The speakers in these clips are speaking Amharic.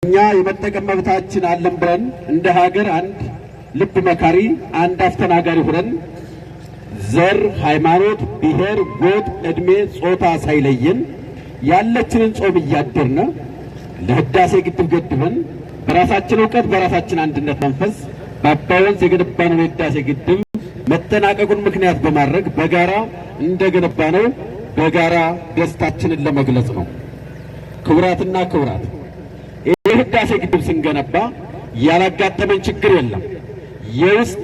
እኛ የመጠቀም መብታችን አለን ብለን እንደ ሀገር አንድ ልብ መካሪ አንድ አስተናጋሪ ሆነን ዘር፣ ሃይማኖት፣ ብሔር፣ ጎጥ፣ እድሜ፣ ጾታ ሳይለየን ያለችንን ጾም እያደርነ ለህዳሴ ግድብ ገድበን በራሳችን እውቀት በራሳችን አንድነት መንፈስ በአባይ ወንዝ የገነባነው የህዳሴ ግድብ መጠናቀቁን ምክንያት በማድረግ በጋራ እንደገነባነው በጋራ ደስታችንን ለመግለጽ ነው። ክቡራትና ክቡራት፣ የህዳሴ ግድብ ስንገነባ ያላጋጠመን ችግር የለም። የውስጥ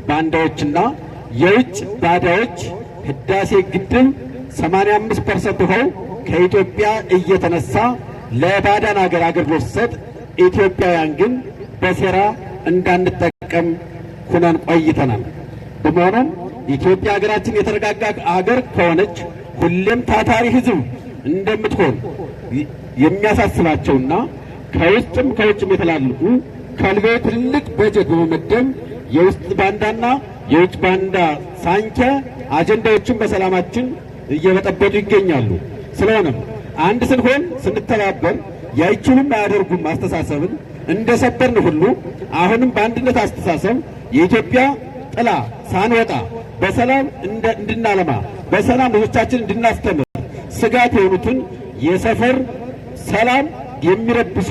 ባንዳዎችና የውጭ ባዳዎች ህዳሴ ግድብ 85% ውሃው ከኢትዮጵያ እየተነሳ ለባዳን ሀገር አገልግሎት ሲሰጥ፣ ኢትዮጵያውያን ግን በሴራ እንዳንጠቀም ሆነን ቆይተናል። በመሆኑም ኢትዮጵያ ሀገራችን የተረጋጋ ሀገር ከሆነች ሁሌም ታታሪ ህዝብ እንደምትሆን የሚያሳስባቸውና ከውስጥም ከውጭም የተላለፉ ከልቤው ትልቅ በጀት በመመደብ የውስጥ ባንዳና የውጭ ባንዳ ሳንኪያ አጀንዳዎችን በሰላማችን እየበጠበጡ ይገኛሉ። ስለሆነም አንድ ስንሆን ስንተባበር ያይችሉም አያደርጉም አስተሳሰብን እንደሰበርን ሁሉ አሁንም በአንድነት አስተሳሰብ የኢትዮጵያ ጥላ ሳንወጣ በሰላም እንድናለማ በሰላም ልጆቻችን እንድናስተምር ስጋት የሆኑትን የሰፈር ሰላም የሚረብሹ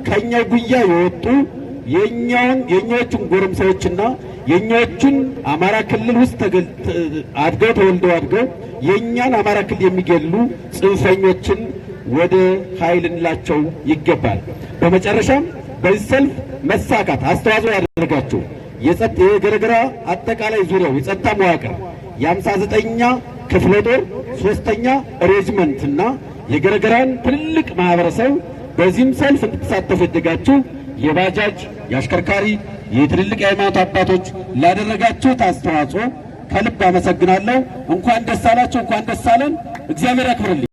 ከኛ ጉያ የወጡ የኛዎቹን ጎረምሳዎችና የኛዎቹን አማራ ክልል ውስጥ አድገው ተወልደው የኛን አማራ ክልል የሚገሉ ጽንፈኞችን ወደ ኃይል እንላቸው ይገባል። በመጨረሻም በዚህ ሰልፍ መሳካት አስተዋጽኦ ያደረጋችሁ የገረገራ አጠቃላይ ዙሪያው የጸጥታ መዋቅር የ59ኛ ክፍለ ጦር 3ኛ ሬጅመንትና የገረገራን ትልቅ ማህበረሰብ በዚህም ሰልፍ እንድትሳተፉ የደጋችሁ የባጃጅ የአሽከርካሪ የትልልቅ የሃይማኖት አባቶች ላደረጋችሁት አስተዋጽኦ ከልብ አመሰግናለሁ። እንኳን ደስ አላችሁ፣ እንኳን ደስ አለን። እግዚአብሔር ያክብርልኝ።